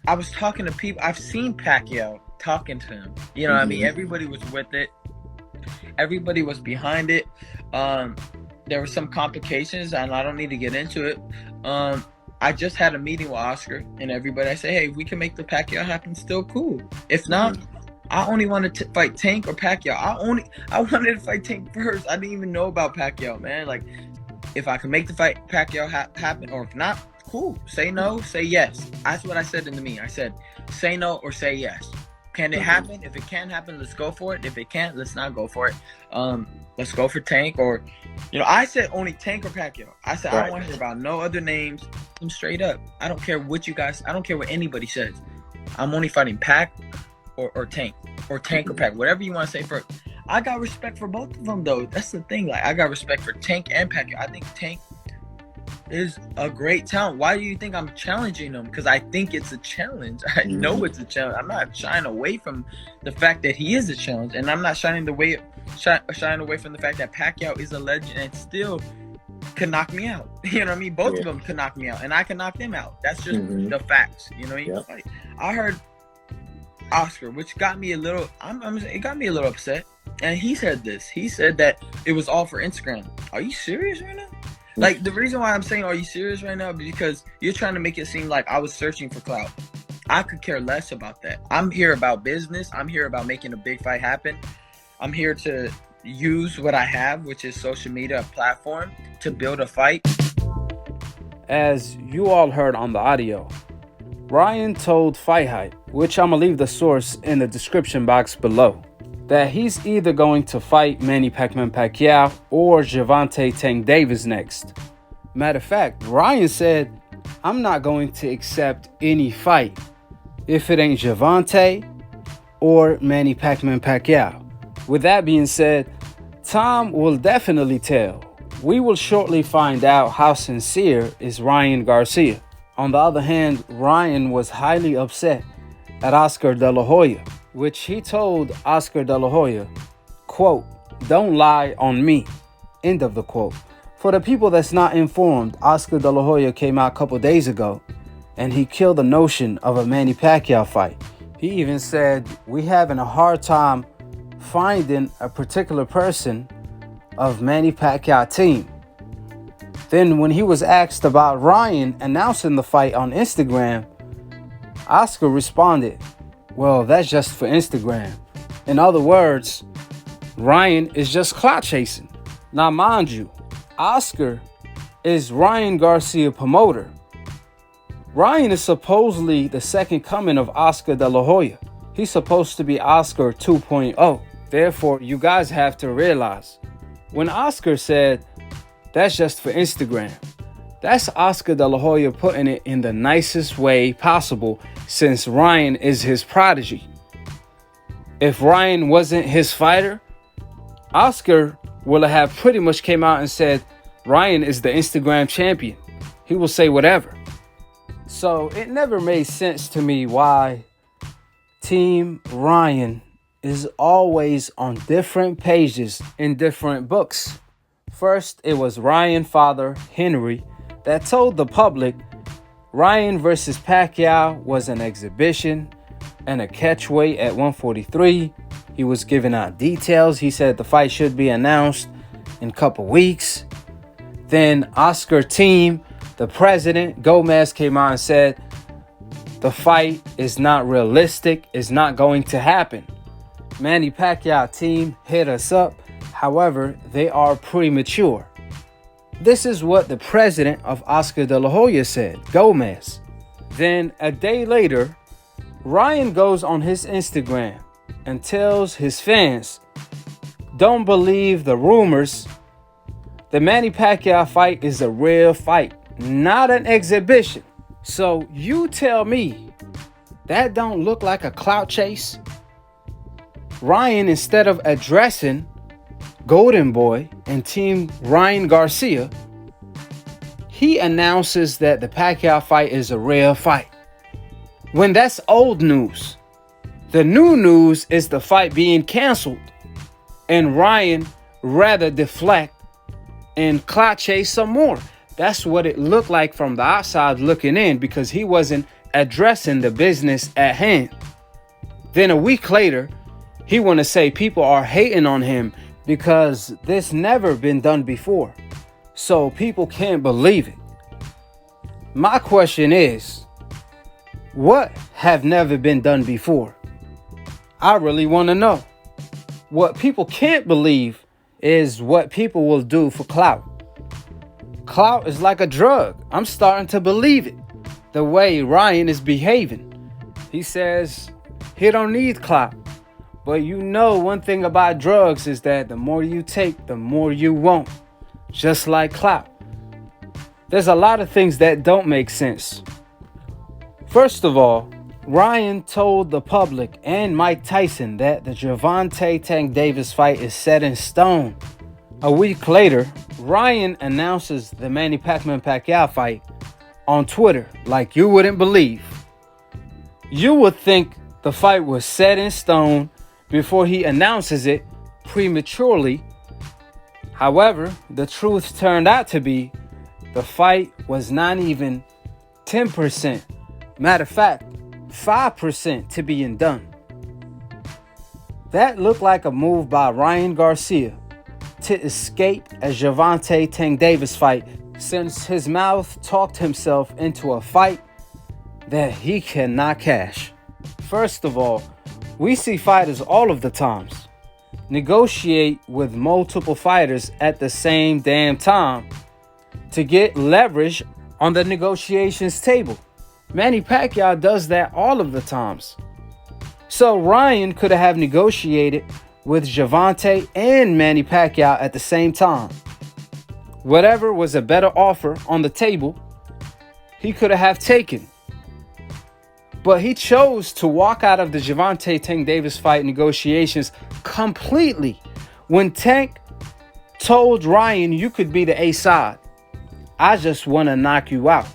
I was talking to people. I've seen Pacquiao talking to him. You know what I mean? Everybody was with it. Everybody was behind it. There were some complications, and I don't need to get into it. I just had a meeting with Oscar and everybody. I said, hey, if we can make the Pacquiao happen, still cool. If not, I only wanted to fight Tank or Pacquiao. I wanted to fight Tank first. I didn't even know about Pacquiao, man. Like, if I can make the fight Pacquiao happen, or if not, cool. Say no, say yes. That's what I said in the meeting. I said, say no or say yes. Can it happen? If it can happen, let's go for it. If it can't, let's not go for it. Let's go for Tank, or, I said only Tank or Pacquiao. I said, I don't want to hear about no other names. I'm straight up. I don't care what you guys, I don't care what anybody says. I'm only fighting Pac or Tank, or Tank or Pac, whatever you want to say first. I got respect for both of them, though. That's the thing. Like, I got respect for Tank and Pacquiao. I think Tank is a great talent. Why do you think I'm challenging him? Because I think it's a challenge. I know it's a challenge. I'm not shying away from the fact that he is a challenge, and I'm not shying away from the fact that Pacquiao is a legend and still can knock me out. You know what I mean? Both of them can knock me out, and I can knock them out. That's just the facts. I heard Oscar, which got me a little. It got me a little upset. And he said this. He said that it was all for Instagram. Are you serious right now? Like, the reason why I'm saying, are you serious right now? Because you're trying to make it seem like I was searching for clout. I could care less about that. I'm here about business. I'm here about making a big fight happen. I'm here to use what I have, which is social media, a platform, to build a fight. As you all heard on the audio, Ryan told Fight Hype, which I'm going to leave the source in the description box below, that he's either going to fight Manny Pacquiao or Gervonta Tank Davis next. Matter of fact, Ryan said, I'm not going to accept any fight if it ain't Gervonta or Manny Pacquiao. With that being said, time will definitely tell. We will shortly find out how sincere is Ryan Garcia. On the other hand, Ryan was highly upset at Oscar De La Hoya, which he told Oscar De La Hoya, quote, don't lie on me, end of the quote. For the people that's not informed, Oscar De La Hoya came out a couple days ago and he killed the notion of a Manny Pacquiao fight. He even said, we having a hard time finding a particular person of Manny Pacquiao team. Then when he was asked about Ryan announcing the fight on Instagram, Oscar responded, well, that's just for Instagram. In other words, Ryan is just clout chasing. Now, mind you, Oscar is Ryan Garcia promoter. Ryan is supposedly the second coming of Oscar De La Hoya. He's supposed to be Oscar 2.0. Therefore, you guys have to realize, when Oscar said, that's just for Instagram, that's Oscar De La Hoya putting it in the nicest way possible, since Ryan is his prodigy. If Ryan wasn't his fighter, Oscar will have pretty much came out and said, Ryan is the Instagram champion. He will say whatever. So it never made sense to me why Team Ryan is always on different pages in different books. First, it was Ryan's father, Henry, that told the public Ryan versus Pacquiao was an exhibition and a catchweight at 143. He was giving out details. He said the fight should be announced in a couple weeks. Then Oscar team, the president, Gomez, came out and said the fight is not realistic. It's not going to happen. Manny Pacquiao team hit us up. However, they are premature. This is what the president of Oscar De La Hoya said, Gomez. Then a day later, Ryan goes on his Instagram and tells his fans, don't believe the rumors. The Manny Pacquiao fight is a real fight, not an exhibition. So you tell me, that don't look like a clout chase? Ryan, instead of addressing Golden Boy and Team Ryan Garcia, he announces that the Pacquiao fight is a real fight, when that's old news. The new news is the fight being canceled, and Ryan rather deflect and clout chase some more. That's what it looked like from the outside looking in, because he wasn't addressing the business at hand. Then a week later, he want to say people are hating on him because this never been done before. So people can't believe it. My question is, what have never been done before? I really want to know. What people can't believe is what people will do for clout. Clout is like a drug. I'm starting to believe it. The way Ryan is behaving. He says he don't need clout. But you know one thing about drugs is that the more you take, the more you want. Just like clout. There's a lot of things that don't make sense. First of all, Ryan told the public and Mike Tyson that the Gervonta Tank Davis fight is set in stone. A week later, Ryan announces the Manny Pacquiao fight on Twitter like you wouldn't believe. You would think the fight was set in stone before he announces it prematurely. However, the truth turned out to be the fight was not even 10%. Matter of fact, 5% to being done. That looked like a move by Ryan Garcia to escape a Gervonta Tank Davis fight, since his mouth talked himself into a fight that he cannot cash. First of all, we see fighters all of the times negotiate with multiple fighters at the same damn time to get leverage on the negotiations table. Manny Pacquiao does that all of the times. So Ryan could have negotiated with Gervonta and Manny Pacquiao at the same time. Whatever was a better offer on the table, he could have taken. But he chose to walk out of the Gervonta Tank Davis fight negotiations completely when Tank told Ryan, you could be the A side. I just want to knock you out.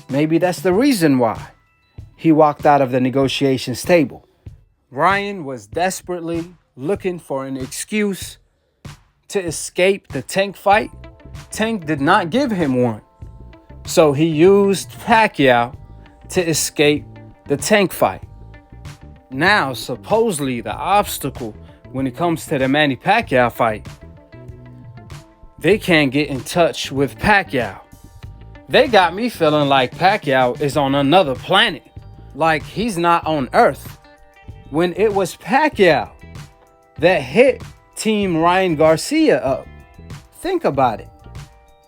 Maybe that's the reason why he walked out of the negotiations table. Ryan was desperately looking for an excuse to escape the Tank fight. Tank did not give him one. So he used Pacquiao to escape the Tank fight. Now, supposedly the obstacle when it comes to the Manny Pacquiao fight, they can't get in touch with Pacquiao. They got me feeling like Pacquiao is on another planet. Like he's not on Earth. When it was Pacquiao that hit Team Ryan Garcia up. Think about it.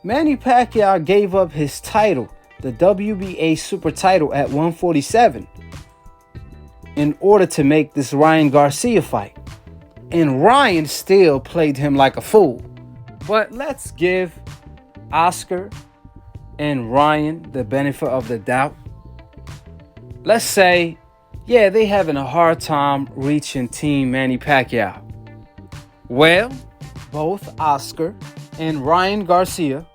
Manny Pacquiao gave up his title, the WBA super title at 147, in order to make this Ryan Garcia fight. And Ryan still played him like a fool. But let's give Oscar and Ryan the benefit of the doubt. Let's say, yeah, they having a hard time reaching Team Manny Pacquiao. Well, both Oscar and Ryan Garcia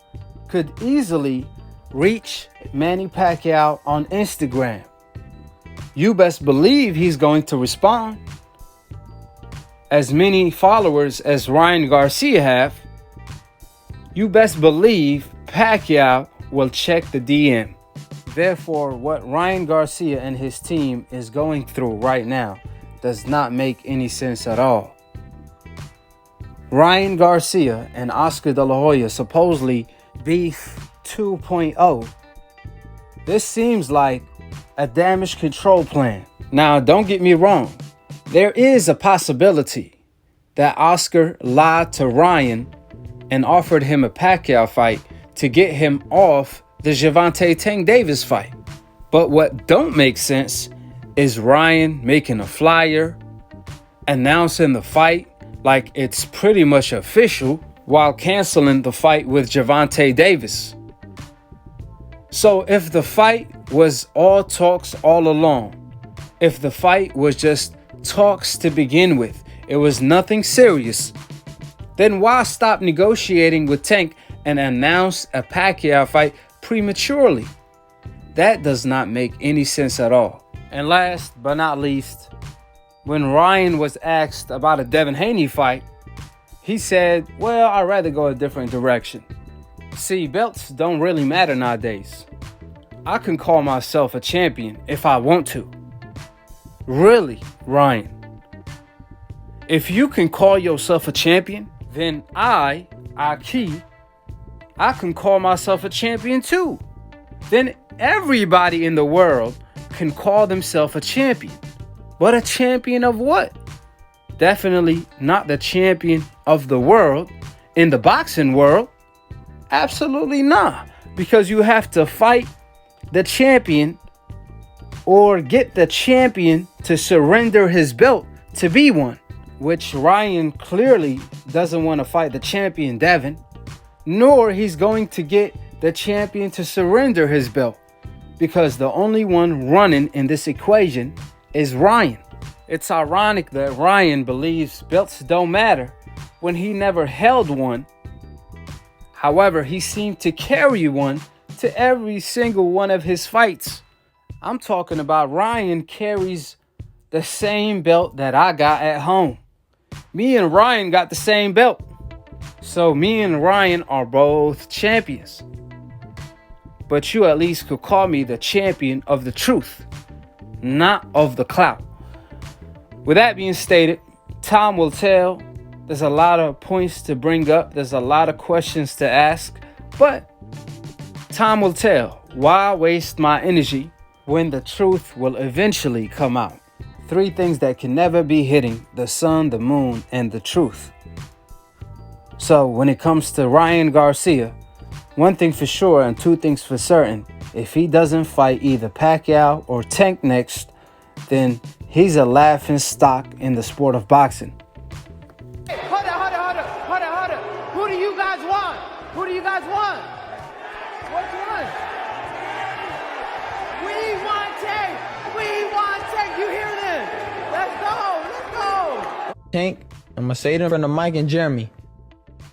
could easily reach Manny Pacquiao on Instagram. You best believe he's going to respond. As many followers as Ryan Garcia have, you best believe Pacquiao will check the DM. Therefore, what Ryan Garcia and his team is going through right now does not make any sense at all. Ryan Garcia and Oscar De La Hoya supposedly beef 2.0. This seems like a damage control plan. Now, don't get me wrong. There is a possibility that Oscar lied to Ryan and offered him a Pacquiao fight to get him off the Gervonta Tank Davis fight. But what don't make sense is Ryan making a flyer, announcing the fight like it's pretty much official, while canceling the fight with Gervonta Davis. So if the fight was all talks all along, if the fight was just talks to begin with, it was nothing serious, then why stop negotiating with Tank and announce a Pacquiao fight prematurely? That does not make any sense at all. And last but not least, when Ryan was asked about a Devin Haney fight, he said, well, I'd rather go a different direction. See, belts don't really matter nowadays. I can call myself a champion if I want to. Really, Ryan? If you can call yourself a champion, then Akhi, I can call myself a champion too. Then everybody in the world can call themselves a champion. But a champion of what? Definitely not the champion of the world in the boxing world. Absolutely not. Because you have to fight the champion or get the champion to surrender his belt to be one. Which Ryan clearly doesn't want to fight the champion, Devin. Nor he's going to get the champion to surrender his belt. Because the only one running in this equation is Ryan. It's ironic that Ryan believes belts don't matter when he never held one. However, he seemed to carry one to every single one of his fights. I'm talking about Ryan carries the same belt that I got at home. Me and Ryan got the same belt. So me and Ryan are both champions. But you at least could call me the champion of the truth, not of the clout. With that being stated, time will tell. There's a lot of points to bring up. There's a lot of questions to ask. But time will tell. Why waste my energy when the truth will eventually come out? 3 things that can never be hidden: the sun, the moon, and the truth. So when it comes to Ryan Garcia, one thing for sure and 2 things for certain: if he doesn't fight either Pacquiao or Tank next, then he's a laughing stock in the sport of boxing. Hey, hold up. Who do you guys want? Who do you guys want? Which one? We want Tank. You hear them? Let's go. Tank, I'm gonna say it in front of Mike and Jeremy.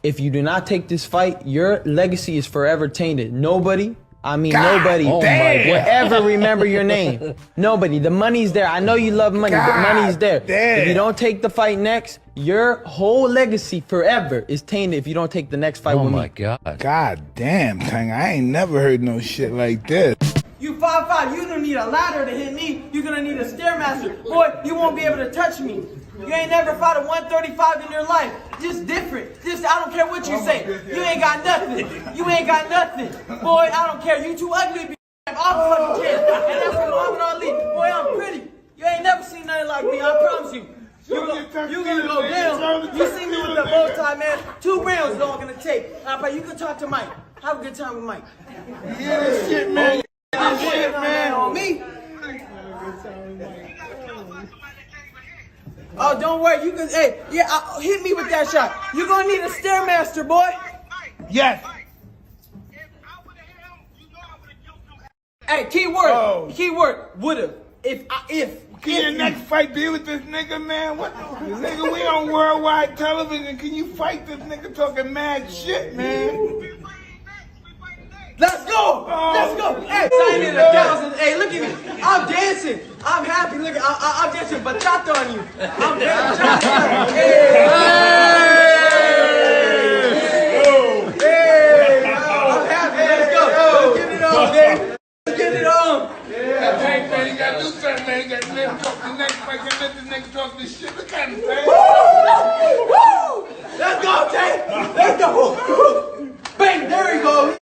If you do not take this fight, your legacy is forever tainted. Nobody will ever remember your name. Nobody. The money's there. I know you love money, but money's there. If you don't take the fight next, your whole legacy forever is tainted if you don't take the next fight with me. Oh my God. God damn, Tang, I ain't never heard no shit like this. You 5'5", you don't need a ladder to hit me. You're gonna need a Stairmaster. Boy, you won't be able to touch me. You ain't never fought a 135 in your life. Just different. Just, I don't care what you say. You ain't got nothing. Boy, I don't care. You too ugly to be I'll fucking kid. And that's for Muhammad Ali. Boy, I'm pretty. You ain't never seen nothing like me, I promise you. You gonna go down. You see me with the bow tie, man. 2 rounds is all gonna take. You can talk to Mike. Have a good time with Mike. Yeah, this shit, man. On me. Oh, don't worry. You can, hit me with that shot. You're gonna need a Stairmaster, boy. Yes. Hey, keyword, would've. If. Can your next fight be with this nigga, man? What? Nigga, we on worldwide television. Can you fight this nigga talking mad shit, man? Let's go! Hey, sign in 1,000. Hey, look at me. I'm dancing. I'm happy. Look at I'm dancing bachata on you. I'm dancing bachata. Hey! I'm happy. Let's go. Let's get it on, baby. Let's get it on. Hey, man, you gotta do something, man. You gotta let him talk the next fight. You gotta let the nigga talk this shit. Look at him, man. Let's go, Tank. Let's go. Bang, there we go.